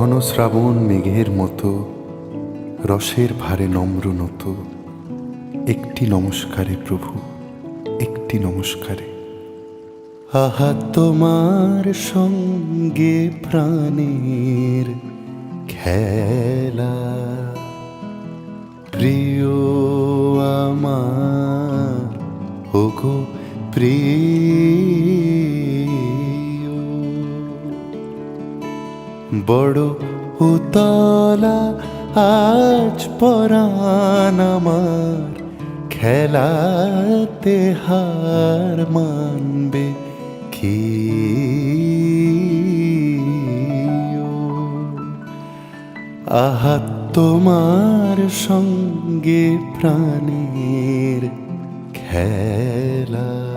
ঘন শ্রাবণ মেঘের মতো রসের ভারে নম্র নত। একটি নমস্কারে প্রভু, একটি নমস্কারে। আহা তোমার সঙ্গে প্রাণের খেলা, প্রিয় আমার ওগো প্রিয়। বড় উতলা আজ পরাণ আমার, খেলাতে হার মানবে কি? আহা তোমার সঙ্গে প্রাণের খেলা।